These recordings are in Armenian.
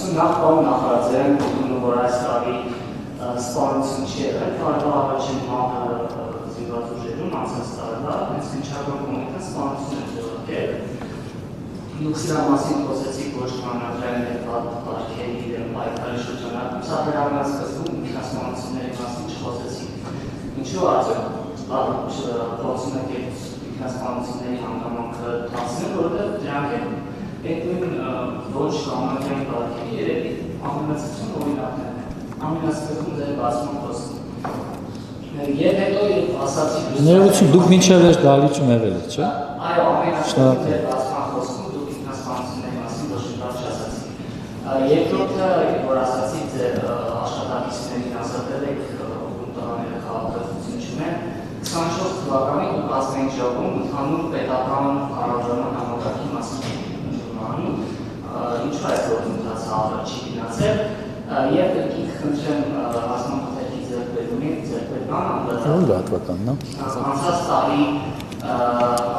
նախ բան նախարարության որ այս տարի սպանություն չի եղել, կարևոր առաջին բանը զինված ուժերում անցած տարվա, հենց քննչական կոմիտեն սպանություն է ձեռնարկել։ Դուք սրա մասին խոսեցիք ոչ մանրային հետվարկերի դեմ պայքարի շրջանակում, սա դրանց սկզբում ինքնասպանությունների մասին չխոսեցիք։ Ինչու արդյոք փորձում եք ինքնասպանությունների հանգամանքը թաքցնել, որովհետև դրանք են այդ նույն ոչ կանոնային բարքերի երևի ամենացություն օրինակներն են, ամենասկզբում ձեր բացման խոսքում։ Եվ հետո երբ ասացիք… Ներողություն, դուք մինչև այս դահլիճում եղել եք, չէ՞։ Այո, ամենասկզբում ձեր բացման խոսքում դուք ինքնասպանությունների մասին ոչ մի բան չասացիք։ Երկրորդը, որ ասացիք, ձեր աշխատակիցներին ազատել եք տղաները քաղաքացիություն չունեն, 24 թվականին ու կազմային ժողովում ընդհանուր պետական կառավարման համակարգի մասին ինչու այս գործընթացը առաջ չի գնացել եւ կրկին խնդրեմ հասարակական ձեռքբերումի ձեռքբերման անցած տարի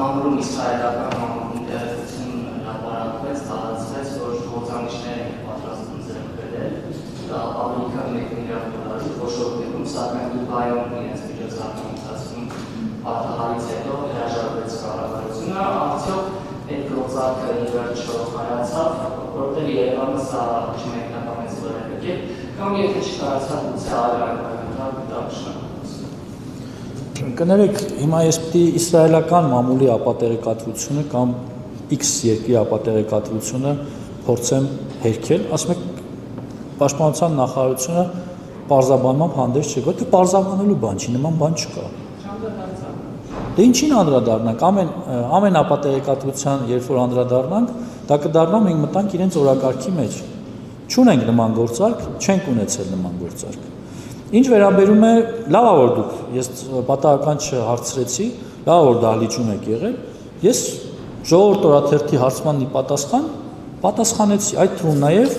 ամրում իսրայելական համակարգի տեղեկություն հրապարակվեց, տարածվեց, որ գործանիշներ են պատրաստվում ձեռքբերել ավելի քան $1 միլիարդ խոշորներում, սակայն Դուբայում իրենց միջոցառման ընթացքում պատահարից հետո հրաժարվեց կառավարությունը, արդյոք այդ գործարքը ի վերջո հայացավ, որտեղ Երևանը սա չմեկնաբանեց որևէ, կամ եթե չկարացավ գուցե այլ Կներեք, հիմա ես պիտի իսրայելական մամուլի ապատեղեկատվությունը կամ X երկրի ապատեղեկատվությունը փորձեմ հերքել, ասում եք Պաշտպանության նախարարությունը պարզաբանմամբ հանդես չի, որտեղ պարզաբանելու բան չի, նման բան չկա։ Դե ինչին անդրադառնանք, ամեն ապատեղեկատվության երբ որ անդրադառնանք, դա կդառնա մենք մտանք իրենց օրակարգի մեջ։ Չունենք նման գործարք, չենք ունեցել նման գործարք։ Ինչ վերաբերում է, լավ է որ դուք, ես պատահական չհարցրեցի, լավ է որ դահլիճում եք եղել, ես ժողովուրդ օրաթերթի հարցմանն ի պատասխանեցի, այդ թվում նաև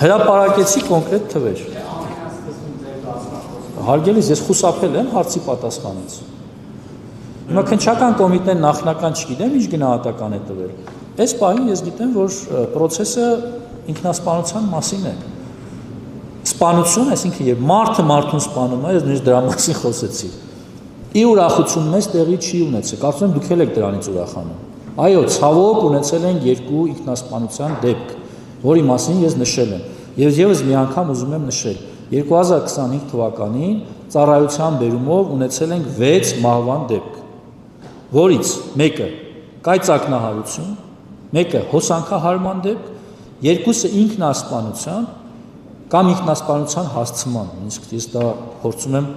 հրապարակեցի կոնկրետ թվեր։ Հարգելիս, ես խուսափել եմ հարցի պատասխանից։ Հիմա քննչական կոմիտեն նախնական չգիտեմ, ինչ գնահատական է տվել։ Այս պահին ես գիտեմ, որ պրոցեսը ինքնասպանության մասին է։ Սպանություն, այսինքն երբ մարդը մարդուն սպանում է, ես նույնիսկ դրա մասին խոսեցի։ Ի ուրախություն մեզ տեղի չի ունեցել, կարծում եմ դուք էլ եք դրանից ուրախանում։ Այո, ցավոք ունեցել են 2 ինքնասպանության դեպք, որի մասին ես նշել եմ։ Եվ եւս մի անգամ ուզում եմ նշել, 2025 թվականին ծառայության բերումով ունեցել ենք 6 մահվան դեպք, որից մեկը կայծակնահարություն, մեկը հոսանքահարման դեպք, 2-ը ինքնասպանության կամ ինքնասպանության հասցման, իսկ ես դա փորձում եմ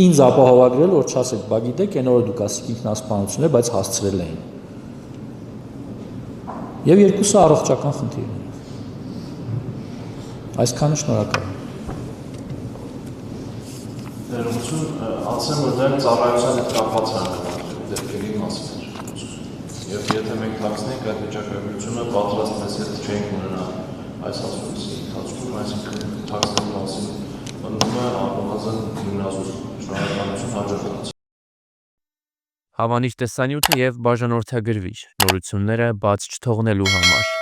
ինձ ապահովագրել, որ չասեք, բա գիտեք, այն օրը դուք ասիք ինքնասպանություն է, բայց հասցրել էին։ Եվ 2-ը առողջական խնդիրներ։ Այսքանը շնորհակալ եմ։ Ներողություն, ասեմ, որ դեռ ծառայության հետ կապված դեպքերի մասին էր։ Եվ եթե մենք թաքցնենք այդ վիճակագրությունը, պատրաստ մեզ հետ չենք ունենա այս ասուլիսի ընթացքում, այսինքն թաքցնելու մասին մնում է առնվազն հիմնազոր շնորհակալություն հաջողված։ Հավանիչ տեսանյութը եւ բաժանորդագրվիչ նորությունները բաց չթողնելու համար